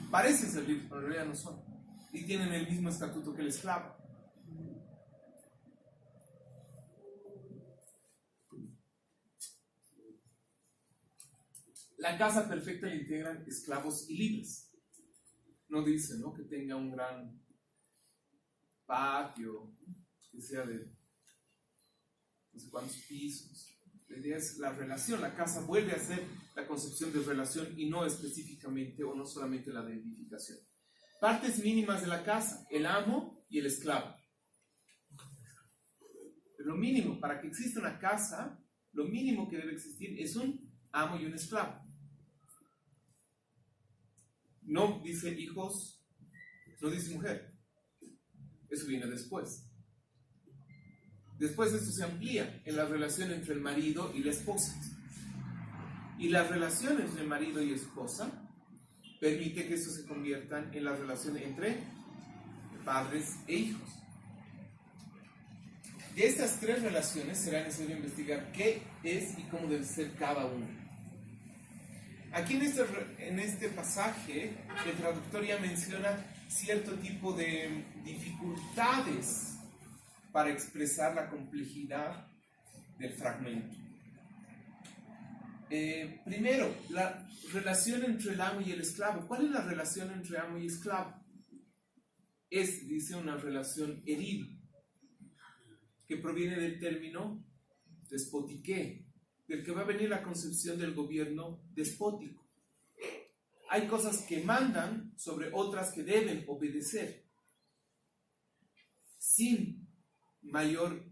Parecen ser libres, pero en realidad no son. Y tienen el mismo estatuto que el esclavo. La casa perfecta la integran esclavos y libres. No dice, ¿no?, que tenga un gran patio, que sea de no sé cuántos pisos. La idea es la relación. La casa vuelve a ser la concepción de relación y no específicamente o no solamente la de edificación. Partes mínimas de la casa: el amo y el esclavo. Lo mínimo para que exista una casa, lo mínimo que debe existir es un amo y un esclavo. No dice hijos, no dice mujer. Eso viene después. Después esto se amplía en la relación entre el marido y la esposa. Y la relación entre el marido y esposa permite que esto se convierta en la relación entre padres e hijos. De estas tres relaciones será necesario investigar qué es y cómo debe ser cada una. Aquí en este pasaje, el traductor ya menciona cierto tipo de dificultades para expresar la complejidad del fragmento. Primero, la relación entre el amo y el esclavo. ¿Cuál es la relación entre amo y esclavo? Es, dice, una relación edil, que proviene del término despotique, del que va a venir la concepción del gobierno despótico. Hay cosas que mandan sobre otras que deben obedecer, sin mayor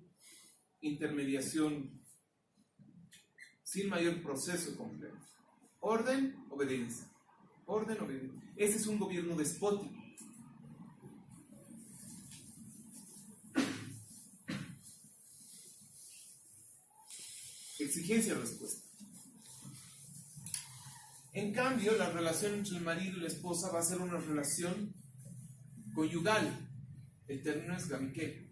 intermediación, sin mayor proceso complejo. Orden, obediencia. Orden, obediencia. Ese es un gobierno despótico. Exigencia de respuesta. En cambio, la relación entre el marido y la esposa va a ser una relación conyugal. El término es gamiqué.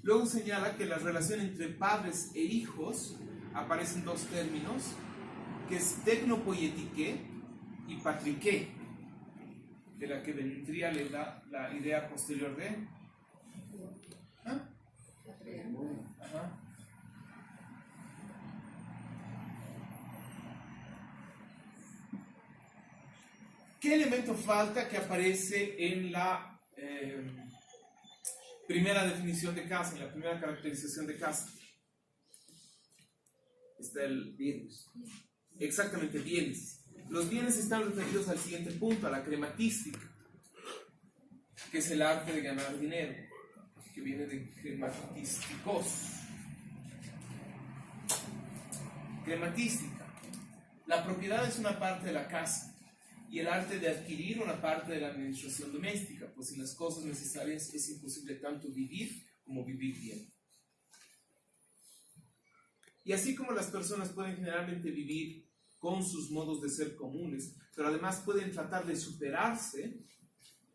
Luego señala que la relación entre padres e hijos aparecen dos términos, que es tecnopoietique y patriqué, de la que vendría la idea posterior de Ajá. ¿Qué elemento falta que aparece en la primera definición de casa, en la primera caracterización de casa? Está el bienes. Exactamente, bienes. Los bienes están referidos al siguiente punto, a la crematística, que es el arte de ganar dinero, que viene de crematísticos. Crematística. La propiedad es una parte de la casa y el arte de adquirir una parte de la administración doméstica, pues sin las cosas necesarias es imposible tanto vivir como vivir bien. Y así como las personas pueden generalmente vivir con sus modos de ser comunes, pero además pueden tratar de superarse,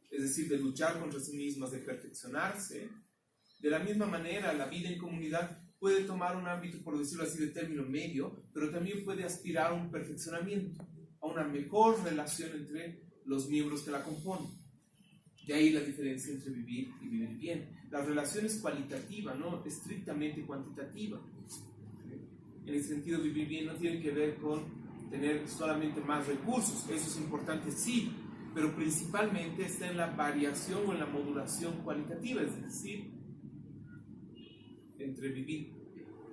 es decir, de luchar contra sí mismas, de perfeccionarse, de la misma manera la vida en comunidad puede tomar un ámbito, por decirlo así, de término medio, pero también puede aspirar a un perfeccionamiento, a una mejor relación entre los miembros que la componen. De ahí la diferencia entre vivir y vivir bien. La relación es cualitativa, no estrictamente cuantitativa. En el sentido, vivir bien no tiene que ver con tener solamente más recursos, eso es importante, sí, pero principalmente está en la variación o en la modulación cualitativa, es decir, entre vivir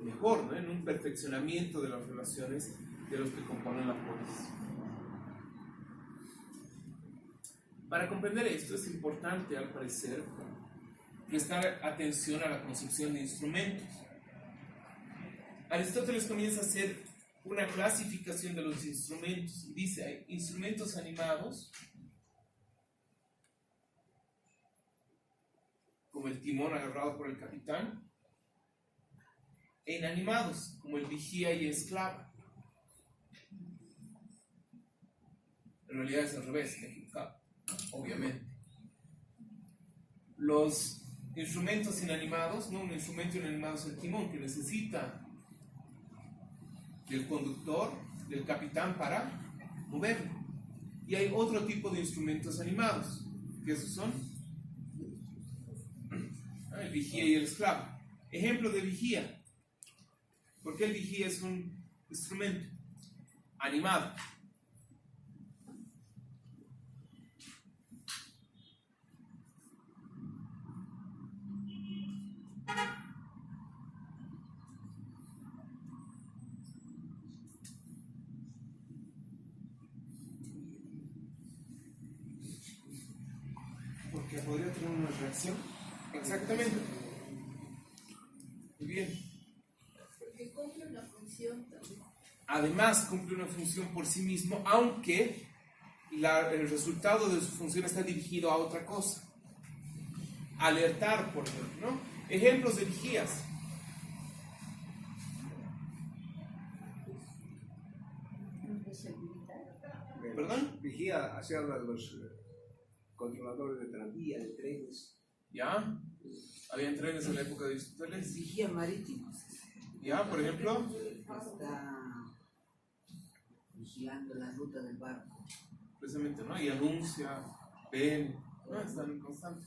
mejor, ¿no?, en un perfeccionamiento de las relaciones de los que componen la polis. Para comprender esto es importante, al parecer, prestar atención a la concepción de instrumentos. Aristóteles comienza a hacer una clasificación de los instrumentos y dice: hay instrumentos animados, como el timón agarrado por el capitán, e inanimados, como el vigía y esclavo. En realidad es al revés, me he equivocado, obviamente. Los instrumentos inanimados, ¿no? Un instrumento inanimado es el timón, que necesita del conductor, del capitán para moverlo. Y hay otro tipo de instrumentos animados, que esos son el vigía y el esclavo. Ejemplo de vigía. ¿Por qué el vigía es un instrumento animado? Porque podría tener una reacción. Exactamente. Muy bien. Porque cumple una función también. Además cumple una función por sí mismo, aunque el resultado de su función está dirigido a otra cosa. Alertar, por ejemplo, ¿no? Ejemplos de vigías. ¿Perdón? Vigía hacia los controladores de tranvía, de trenes. ¿Ya? ¿Habían trenes en la época de Aristóteles? Vigía marítimo. ¿Ya? Por ejemplo. Está vigilando la ruta del barco. Precisamente, ¿no? Y anuncia, ven, ¿no? Están en constante.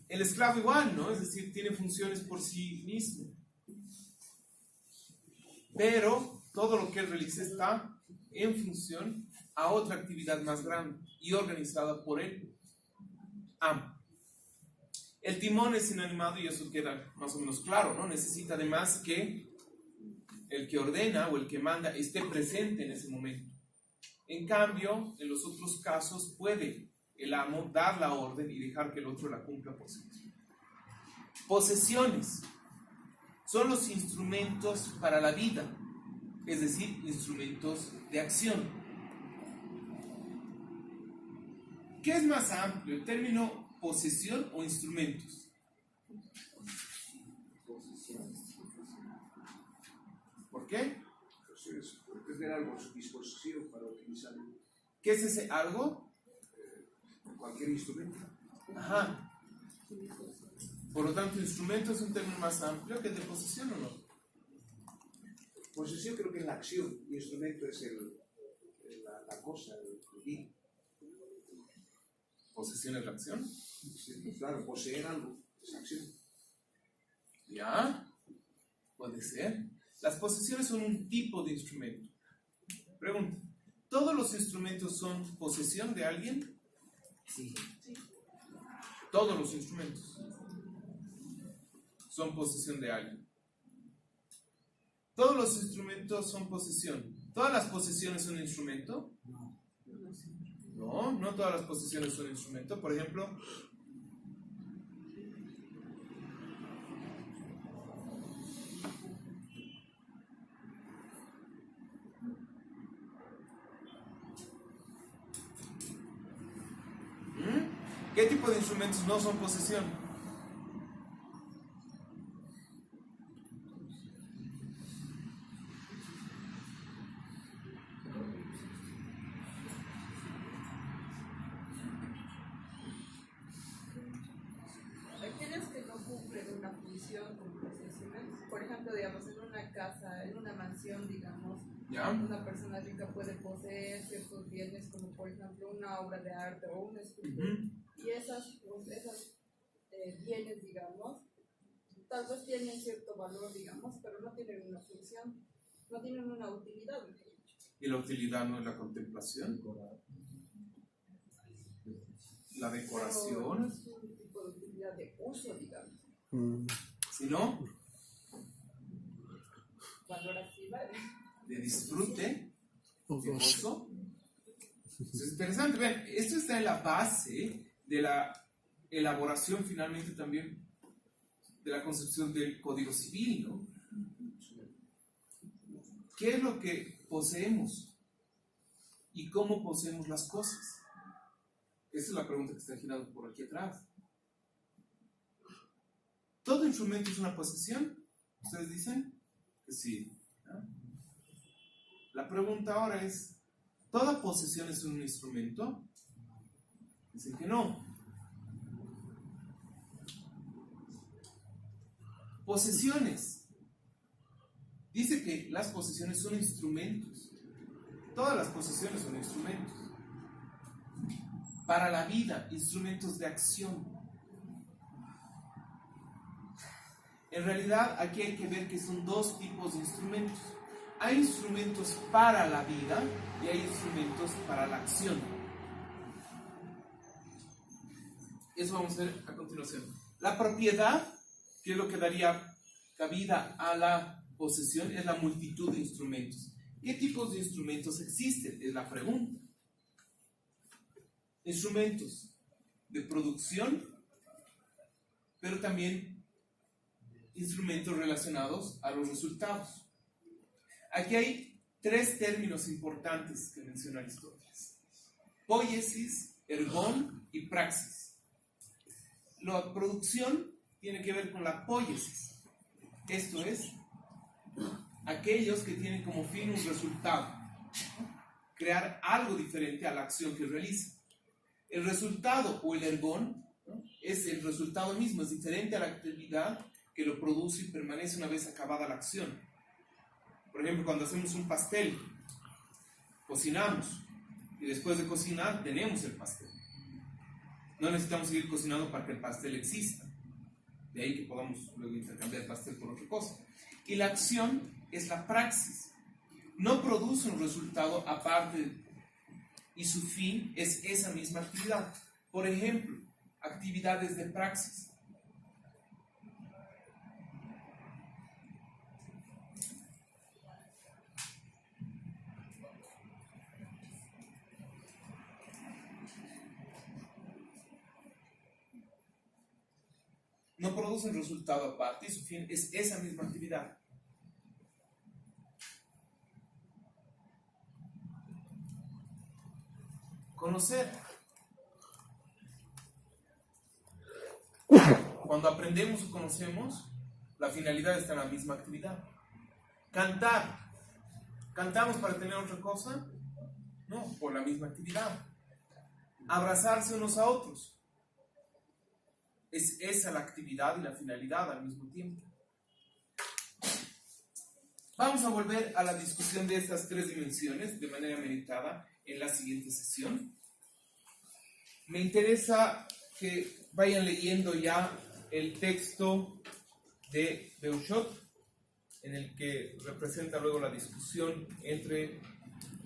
El esclavo igual, ¿no? Es decir, tiene funciones por sí mismo. Pero todo lo que él realiza está en función a otra actividad más grande y organizada por él. El timón es inanimado y eso queda más o menos claro, ¿no? Necesita además que el que ordena o el que manda esté presente en ese momento. En cambio, en los otros casos puede el amo dar la orden y dejar que el otro la cumpla por sí mismo. Posesiones son los instrumentos para la vida, es decir, instrumentos de acción. ¿Qué es más amplio, el término posesión o instrumentos? ¿Por qué? Entonces, puede tener algo a su disposición para utilizarlo. ¿Qué es ese algo? Cualquier instrumento. Ajá. Por lo tanto, instrumento es un término más amplio que el de posesión, ¿o no? Posesión creo que es la acción, y instrumento es la cosa, el fin. ¿Posesión es la acción? Sí, claro, poseer algo es acción. ¿Ya? Puede ser. Las posesiones son un tipo de instrumento. Pregunta, ¿todos los instrumentos son posesión de alguien? Sí. Todos los instrumentos son posesión de alguien. Todos los instrumentos son posesión. ¿Todas las posesiones son instrumento? No, no todas las posesiones son instrumento. Por ejemplo, ¿qué tipo de instrumentos no son posesión? Aquellos que no cumplen una función como posesiones, por ejemplo, digamos, en una casa, en una mansión, digamos, ¿Ya? una persona rica puede poseer ciertos bienes, como por ejemplo una obra de arte o una escultura. Y esas bienes, digamos, tal vez tienen cierto valor, digamos, pero no tienen una función, no tienen una utilidad. ¿Y la utilidad no es la contemplación? La Pero no decoración, es un tipo de utilidad de uso, digamos. si no, Valorativa. de disfrute, de gozo. Es interesante, vean, esto está en la base de la elaboración finalmente también de la concepción del Código Civil, ¿no? ¿Qué es lo que poseemos? ¿Y cómo poseemos las cosas? Esa es la pregunta que está girando por aquí atrás. ¿Todo instrumento es una posesión? ¿Ustedes dicen? Que sí. ¿No? La pregunta ahora es, ¿Toda posesión es un instrumento? Dicen que no. Posesiones. Dice que las posesiones son instrumentos. Todas las posesiones son instrumentos. Para la vida, instrumentos de acción. En realidad, aquí hay que ver que son dos tipos de instrumentos. Hay instrumentos para la vida y hay instrumentos para la acción. Eso vamos a ver a continuación. La propiedad, que es lo que daría cabida a la posesión, es la multitud de instrumentos. ¿Qué tipos de instrumentos existen? Es la pregunta. Instrumentos de producción, pero también instrumentos relacionados a los resultados. Aquí hay tres términos importantes que menciona Aristóteles: poiesis, ergon y praxis. La producción tiene que ver con la poiesis. Esto es, aquellos que tienen como fin un resultado, crear algo diferente a la acción que realiza. El resultado o el ergón, ¿no?, es el resultado mismo, es diferente a la actividad que lo produce y permanece una vez acabada la acción. Por ejemplo, cuando hacemos un pastel, cocinamos y después de cocinar tenemos el pastel. No necesitamos seguir cocinando para que el pastel exista. De ahí que podamos luego intercambiar el pastel por otra cosa. Y la acción es la praxis. No produce un resultado aparte y su fin es esa misma actividad. Por ejemplo, actividades de praxis. No producen resultado aparte y su fin es esa misma actividad. Conocer. Cuando aprendemos o conocemos, la finalidad está en la misma actividad. Cantar. ¿Cantamos para tener otra cosa? No, por la misma actividad. Abrazarse unos a otros. Es esa la actividad y la finalidad al mismo tiempo. Vamos a volver a la discusión de estas tres dimensiones de manera meditada en la siguiente sesión. Me interesa que vayan leyendo ya el texto de Beuchot, en el que representa luego la discusión entre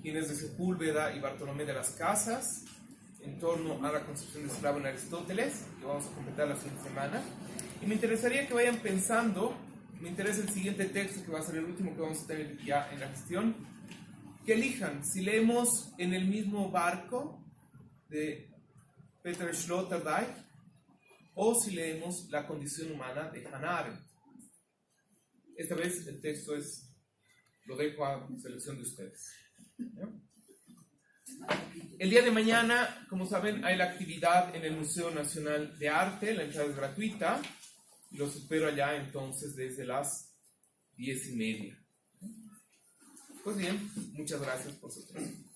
Ginés de Sepúlveda y Bartolomé de las Casas en torno a la concepción de esclavo en Aristóteles, que vamos a completar la siguiente semana. Y me interesaría que vayan pensando, me interesa el siguiente texto, que va a ser el último que vamos a tener ya en la gestión, que elijan si leemos En el mismo barco de Peter Sloterdijk o si leemos La condición humana de Hannah Arendt. Esta vez el texto lo dejo a selección de ustedes. ¿Ya? El día de mañana, como saben, hay la actividad en el Museo Nacional de Arte, la entrada es gratuita, y los espero allá entonces desde las 10:30. Pues bien, muchas gracias por su atención.